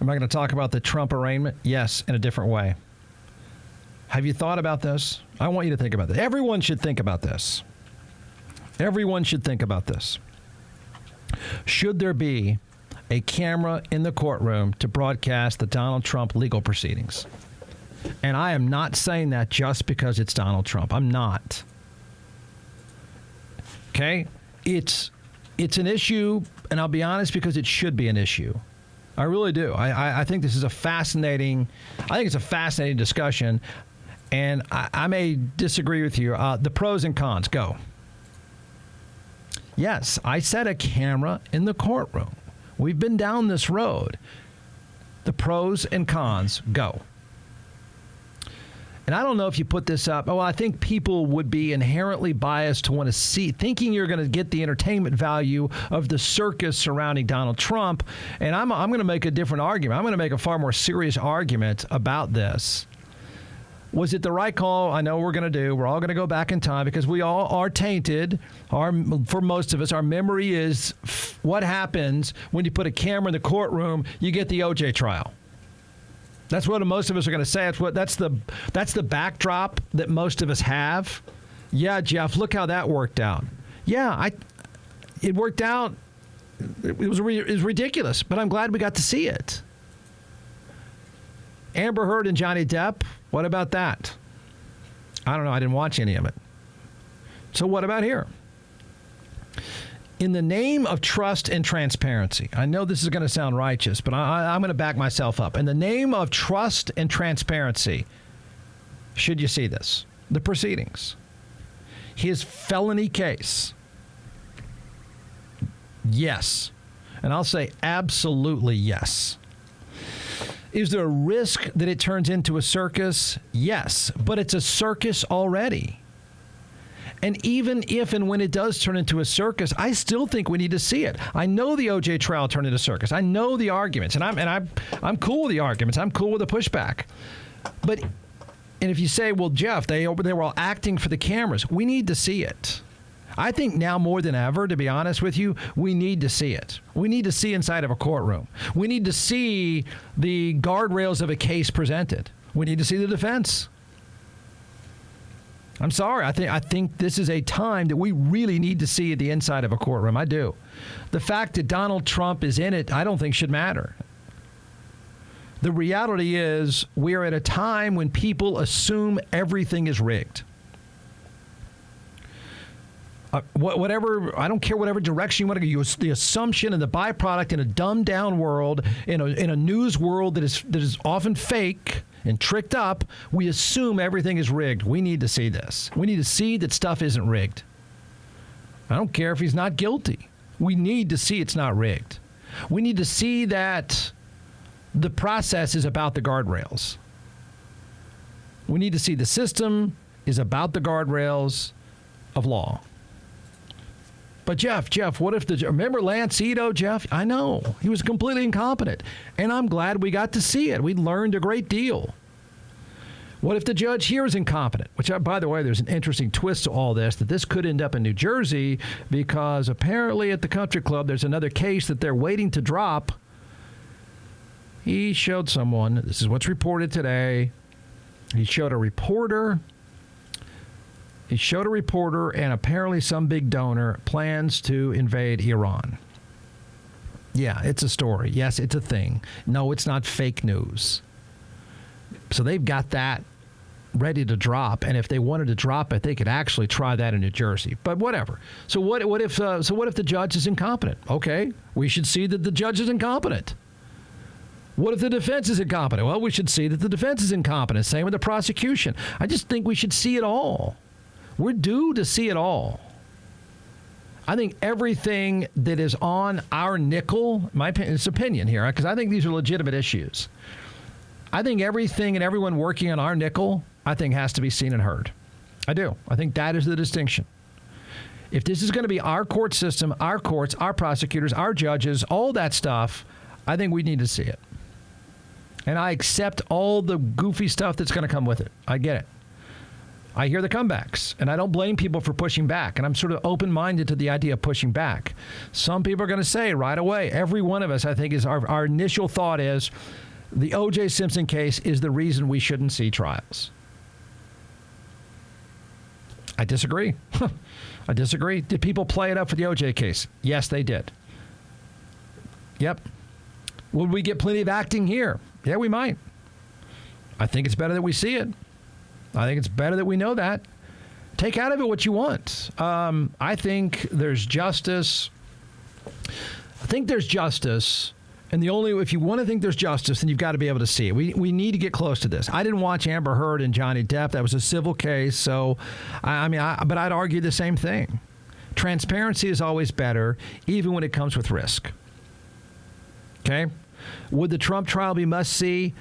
Am I going to talk about the Trump arraignment? Yes, in a different way. Have you thought about this? I want you to think about this. Everyone should think about this. Everyone should think about this. Should there be a camera in the courtroom to broadcast the Donald Trump legal proceedings? And I am not saying that just because it's Donald Trump. I'm not. Okay? It's an issue, and I'll be honest, because it should be an issue. I really do. I think this is a fascinating discussion, and I may disagree with you. The pros and cons, go. Yes, I said a camera in the courtroom. We've been down this road. The pros and cons, go. And I don't know if you put this up. Oh, I think people would be inherently biased to want to see, thinking you're going to get the entertainment value of the circus surrounding Donald Trump. And I'm going to make a different argument. I'm going to make a far more serious argument about this. Was it the right call? I know we're going to do. We're all going to go back in time because we all are tainted. For most of us, our memory is what happens when you put a camera in the courtroom, you get the OJ trial. That's what most of us are going to say. That's the backdrop that most of us have. Yeah, Jeff, look how that worked out. Yeah, it worked out. It was ridiculous, but I'm glad we got to see it. Amber Heard and Johnny Depp, what about that? I don't know. I didn't watch any of it. So what about here? In the name of trust and transparency, I know this is going to sound righteous, but I'm going to back myself up. In the name of trust and transparency, should you see this? The proceedings. His felony case. Yes. And I'll say absolutely yes. Is there a risk that it turns into a circus? Yes, but it's a circus already. And even if and when it does turn into a circus, I still think we need to see it. I know the OJ trial turned into a circus. I know the arguments, and I'm cool with the arguments. I'm cool with the pushback. And if you say, well, Jeff, they were all acting for the cameras, we need to see it. I think now more than ever, to be honest with you, we need to see it. We need to see inside of a courtroom. We need to see the guardrails of a case presented. We need to see the defense. I'm sorry. I think this is a time that we really need to see the inside of a courtroom. I do. The fact that Donald Trump is in it, I don't think should matter. The reality is we are at a time when people assume everything is rigged. Whatever, I don't care whatever direction you want to go. The assumption and the byproduct in a dumbed down world, in a news world that is often fake and tricked up, we assume everything is rigged. We need to see this. We need to see that stuff isn't rigged. I don't care if he's not guilty. We need to see it's not rigged. We need to see that the process is about the guardrails. We need to see the system is about the guardrails of law. But Jeff, what if remember Lance Ito, Jeff? I know. He was completely incompetent. And I'm glad we got to see it. We learned a great deal. What if the judge here is incompetent? Which, by the way, there's an interesting twist to all this, that this could end up in New Jersey because apparently at the country club, there's another case that they're waiting to drop. He showed someone, this is what's reported today, he showed a reporter, and apparently some big donor plans to invade Iran. Yeah, it's a story. Yes, it's a thing. No, it's not fake news. So they've got that ready to drop, and if they wanted to drop it, they could actually try that in New Jersey. But whatever. So what if the judge is incompetent? Okay, we should see that the judge is incompetent. What if the defense is incompetent? Well, we should see that the defense is incompetent. Same with the prosecution. I just think we should see it all. We're due to see it all. I think everything that is on our nickel, my opinion, it's opinion here, because I think these are legitimate issues. I think everything and everyone working on our nickel, I think has to be seen and heard. I do. I think that is the distinction. If this is going to be our court system, our courts, our prosecutors, our judges, all that stuff, I think we need to see it. And I accept all the goofy stuff that's going to come with it. I get it. I hear the comebacks, and I don't blame people for pushing back, and I'm sort of open-minded to the idea of pushing back. Some people are going to say right away, every one of us, I think, is our initial thought is the O.J. Simpson case is the reason we shouldn't see trials. I disagree. I disagree. Did people play it up for the O.J. case? Yes, they did. Yep. Would we get plenty of acting here? Yeah, we might. I think it's better that we see it. I think it's better that we know that. Take out of it what you want. I think there's justice. I think there's justice. And if you want to think there's justice, then you've got to be able to see it. We need to get close to this. I didn't watch Amber Heard and Johnny Depp. That was a civil case. So, but I'd argue the same thing. Transparency is always better, even when it comes with risk. Okay? Would the Trump trial be must-see?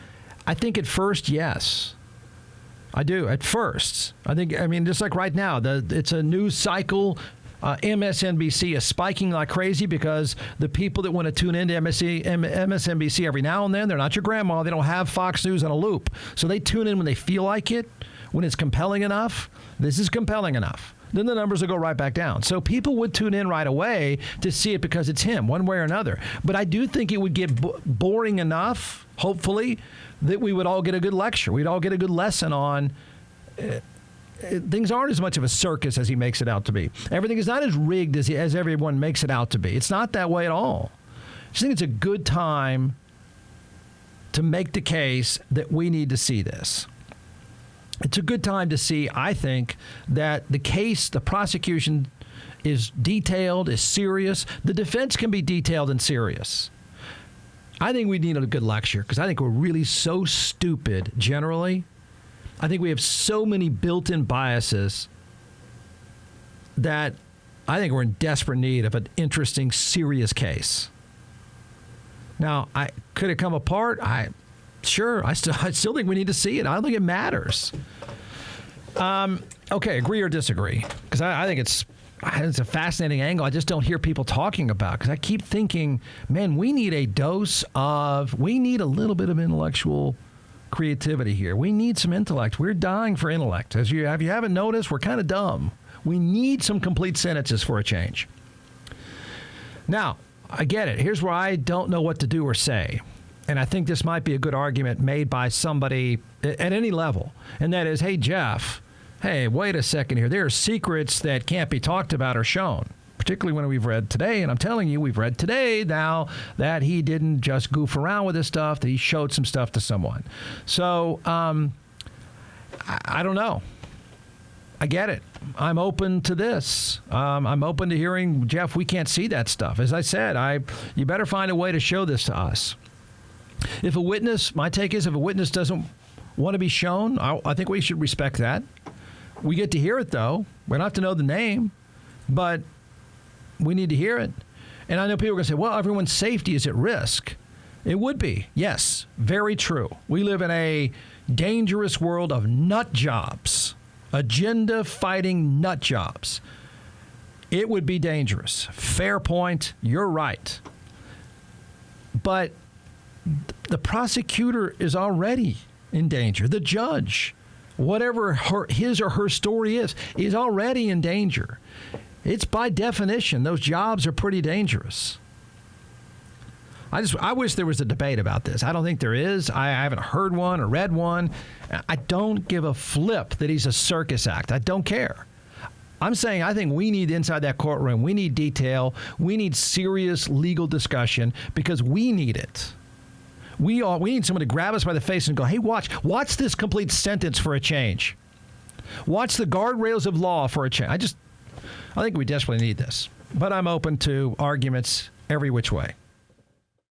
I think at first, yes. I do. At first. Just like right now, it's a news cycle. MSNBC is spiking like crazy because the people that want to tune into MSNBC every now and then, they're not your grandma. They don't have Fox News on a loop. So they tune in when they feel like it, when it's compelling enough. This is compelling enough. Then the numbers will go right back down. So people would tune in right away to see it because it's him, one way or another. But I do think it would get boring enough, hopefully, that we would all get a good lecture. We'd all get a good lesson on things aren't as much of a circus as he makes it out to be. Everything is not as rigged as everyone makes it out to be. It's not that way at all. I just think it's a good time to make the case that we need to see this. It's a good time to see, I think, that the case, the prosecution is detailed, is serious. The defense can be detailed and serious. I think we need a good lecture because I think we're really so stupid generally. I think we have so many built-in biases that I think we're in desperate need of an interesting, serious case. Now, could it come apart? Sure. I still think we need to see it. I don't think it matters. Okay, agree or disagree? Because I think it's a fascinating angle. I just don't hear people talking about because I keep thinking, man, we need a little bit of intellectual creativity here. We need some intellect. We're dying for intellect. If you haven't noticed, we're kind of dumb. We need some complete sentences for a change. Now, I get it. Here's where I don't know what to do or say. And I think this might be a good argument made by somebody at any level. And that is, hey, Jeff, wait a second here. There are secrets that can't be talked about or shown, particularly when we've read today. And I'm telling you, we've read today now that he didn't just goof around with this stuff, that he showed some stuff to someone. So I don't know. I get it. I'm open to this. I'm open to hearing, Jeff, we can't see that stuff. As I said, you better find a way to show this to us. My take is if a witness doesn't want to be shown, I think we should respect that. We get to hear it, though. We don't have to know the name, but we need to hear it. And I know people are going to say, well, everyone's safety is at risk. It would be. Yes, very true. We live in a dangerous world of nut jobs, agenda-fighting nut jobs. It would be dangerous. Fair point. You're right. But the prosecutor is already in danger. The judge, whatever his or her story is already in danger. It's by definition, those jobs are pretty dangerous. I wish there was a debate about this. I don't think there is. I haven't heard one or read one. I don't give a flip that he's a circus act. I don't care. I'm saying I think we need inside that courtroom. We need detail. We need serious legal discussion because we need it. We need someone to grab us by the face and go, hey, watch this complete sentence for a change. Watch the guardrails of law for a change. I think we desperately need this. But I'm open to arguments every which way.